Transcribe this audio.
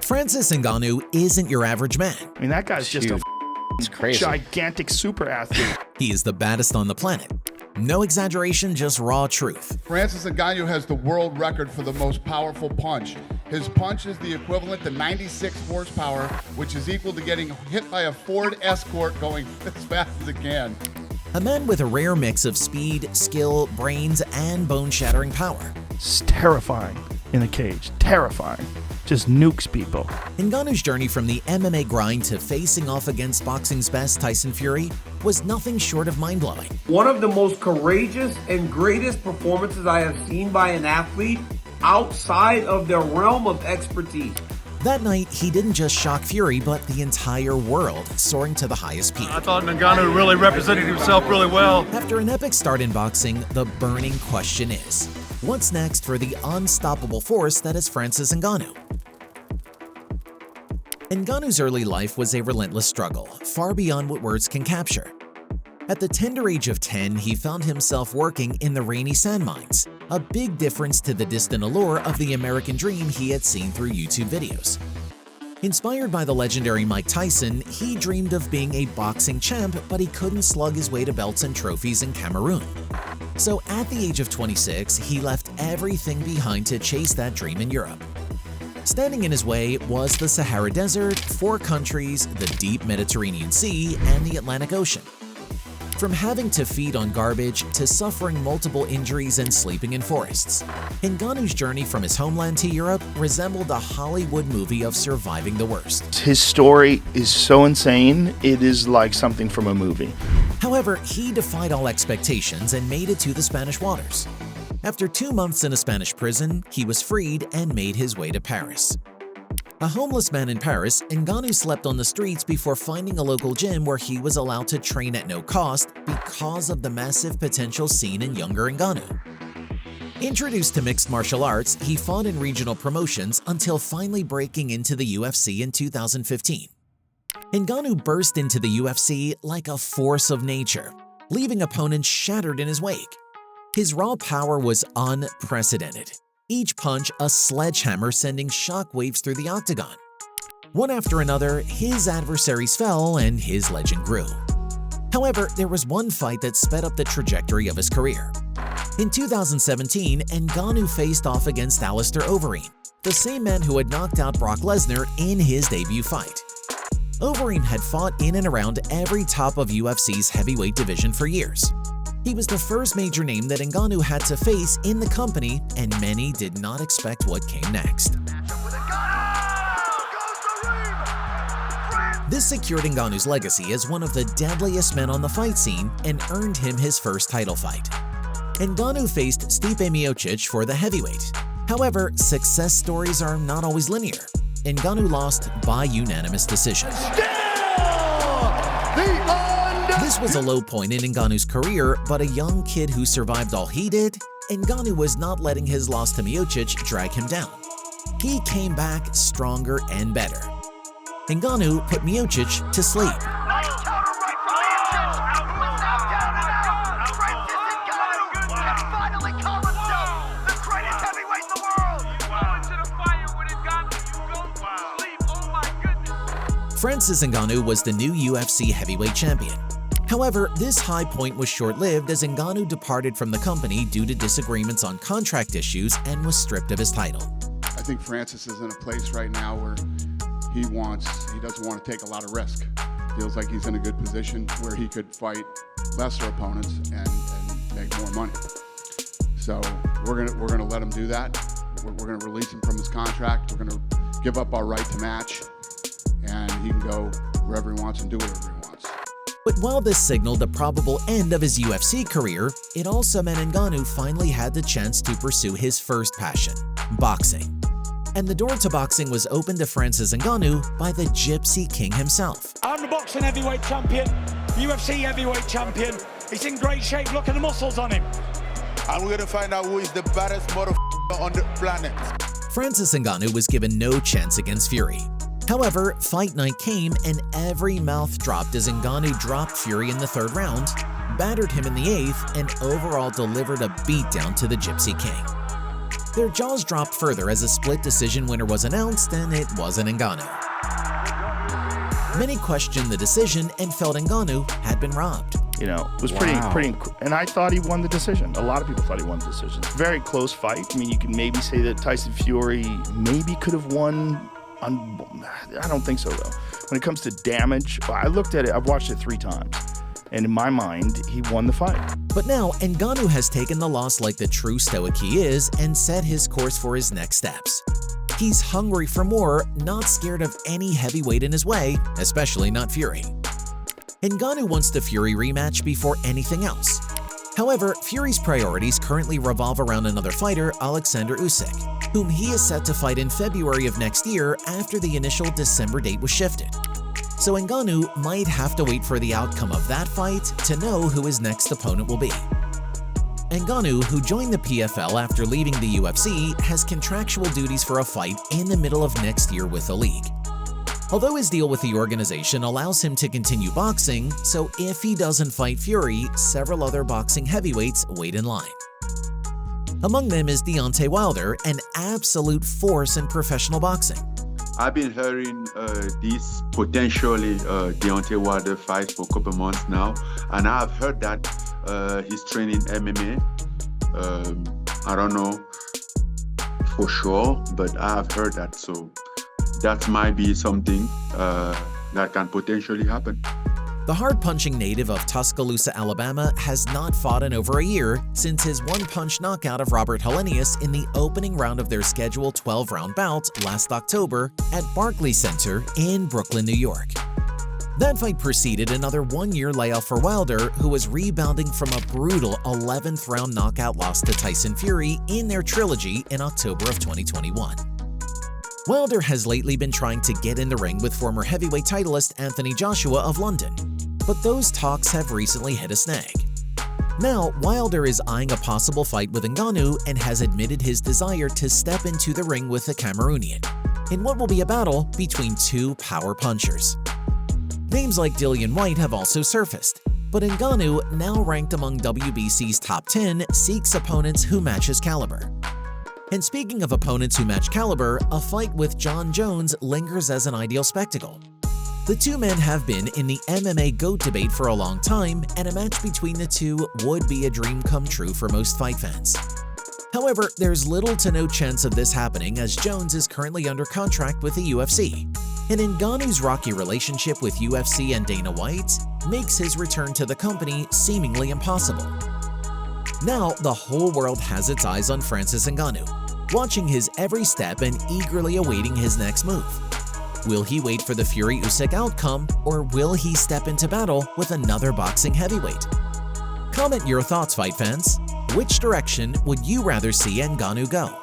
Francis Ngannou isn't your average man. I mean, that guy's just It's crazy. gigantic super athlete. He is the baddest on the planet. No exaggeration, just raw truth. Francis Ngannou has the world record for the most powerful punch. His punch is the equivalent to 96 horsepower, which is equal to getting hit by a Ford Escort going as fast as it can. A man with a rare mix of speed, skill, brains, and bone-shattering power. It's terrifying in a cage. Terrifying. Just nukes people. Ngannou's journey from the MMA grind to facing off against boxing's best Tyson Fury was nothing short of mind-blowing. One of the most courageous and greatest performances I have seen by an athlete outside of their realm of expertise. That night, he didn't just shock Fury, but the entire world, soaring to the highest peak. I thought Ngannou really represented himself really well. After an epic start in boxing, the burning question is, what's next for the unstoppable force that is Francis Ngannou? Ngannou's early life was a relentless struggle, far beyond what words can capture. At the tender age of 10, he found himself working in the rainy sand mines, a big difference to the distant allure of the American dream he had seen through YouTube videos. Inspired by the legendary Mike Tyson, he dreamed of being a boxing champ, but he couldn't slug his way to belts and trophies in Cameroon. So at the age of 26, he left everything behind to chase that dream in Europe. Standing in his way was the Sahara Desert, 4 countries, the deep Mediterranean Sea, and the Atlantic Ocean. From having to feed on garbage to suffering multiple injuries and sleeping in forests, Ngannou's journey from his homeland to Europe resembled a Hollywood movie of surviving the worst. His story is so insane, it is like something from a movie. However, he defied all expectations and made it to the Spanish waters. After 2 months in a Spanish prison, he was freed and made his way to Paris. A homeless man in Paris, Ngannou slept on the streets before finding a local gym where he was allowed to train at no cost because of the massive potential seen in younger Ngannou. Introduced to mixed martial arts, he fought in regional promotions until finally breaking into the UFC in 2015. Ngannou burst into the UFC like a force of nature, leaving opponents shattered in his wake. His raw power was unprecedented. Each punch a sledgehammer sending shockwaves through the octagon. One after another, his adversaries fell and his legend grew. However, there was one fight that sped up the trajectory of his career. In 2017, Ngannou faced off against Alistair Overeem, the same man who had knocked out Brock Lesnar in his debut fight. Overeem had fought in and around every top of UFC's heavyweight division for years. He was the first major name that Ngannou had to face in the company, and many did not expect what came next. This secured Ngannou's legacy as one of the deadliest men on the fight scene and earned him his first title fight. Ngannou faced Stipe Miocic for the heavyweight. However, success stories are not always linear. Ngannou lost by unanimous decision. This was a low point in Ngannou's career, but a young kid who survived all he did, Ngannou was not letting his loss to Miocic drag him down. He came back stronger and better. Ngannou put Miocic to sleep. Francis Ngannou was the new UFC heavyweight champion. However, this high point was short-lived as Ngannou departed from the company due to disagreements on contract issues and was stripped of his title. I think Francis is in a place right now where he doesn't want to take a lot of risk. Feels like he's in a good position where he could fight lesser opponents and make more money. So we're gonna let him do that. We're gonna release him from his contract. We're gonna give up our right to match, and he can go wherever he wants and do whatever he wants. But while this signaled the probable end of his UFC career, it also meant Ngannou finally had the chance to pursue his first passion, boxing. And the door to boxing was opened to Francis Ngannou by the Gypsy King himself. I'm the boxing heavyweight champion, UFC heavyweight champion. He's in great shape, look at the muscles on him. And we're gonna find out who is the baddest motherfucker on the planet. Francis Ngannou was given no chance against Fury. However, fight night came and every mouth dropped as Ngannou dropped Fury in the 3rd round, battered him in the 8th, and overall delivered a beatdown to the Gypsy King. Their jaws dropped further as a split decision winner was announced, and it wasn't Ngannou. Many questioned the decision and felt Ngannou had been robbed. You know, it was pretty, and I thought he won the decision. A lot of people thought he won the decision. Very close fight. I mean, you can maybe say that Tyson Fury maybe could have won. I don't think so, though. When it comes to damage, I looked at it, I've watched it 3 times. And in my mind, he won the fight. But now, Ngannou has taken the loss like the true stoic he is and set his course for his next steps. He's hungry for more, not scared of any heavyweight in his way, especially not Fury. Ngannou wants the Fury rematch before anything else. However, Fury's priorities currently revolve around another fighter, Alexander Usyk, whom he is set to fight in February of next year after the initial December date was shifted. So Ngannou might have to wait for the outcome of that fight to know who his next opponent will be. Ngannou, who joined the PFL after leaving the UFC, has contractual duties for a fight in the middle of next year with the league. Although his deal with the organization allows him to continue boxing, so if he doesn't fight Fury, several other boxing heavyweights wait in line. Among them is Deontay Wilder, an absolute force in professional boxing. I've been hearing this potentially Deontay Wilder fight for a couple months now, and I've heard that he's training MMA. I don't know for sure, but I've heard that, so that might be something that can potentially happen. The hard-punching native of Tuscaloosa, Alabama, has not fought in over a year since his one-punch knockout of Robert Helenius in the opening round of their scheduled 12-round bout last October at Barclays Center in Brooklyn, New York. That fight preceded another one-year layoff for Wilder, who was rebounding from a brutal 11th-round knockout loss to Tyson Fury in their trilogy in October of 2021. Wilder has lately been trying to get in the ring with former heavyweight titleist Anthony Joshua of London, but those talks have recently hit a snag. Now, Wilder is eyeing a possible fight with Ngannou and has admitted his desire to step into the ring with the Cameroonian, in what will be a battle between 2 power punchers. Names like Dillian Whyte have also surfaced, but Ngannou, now ranked among WBC's top 10, seeks opponents who match his caliber. And speaking of opponents who match caliber, a fight with John Jones lingers as an ideal spectacle. The two men have been in the MMA GOAT debate for a long time, and a match between the two would be a dream come true for most fight fans. However, there's little to no chance of this happening as Jones is currently under contract with the UFC, and Ngannou's rocky relationship with UFC and Dana White makes his return to the company seemingly impossible. Now, the whole world has its eyes on Francis Ngannou, watching his every step and eagerly awaiting his next move. Will he wait for the Fury-Usyk outcome, or will he step into battle with another boxing heavyweight? Comment your thoughts, fight fans. Which direction would you rather see Ngannou go?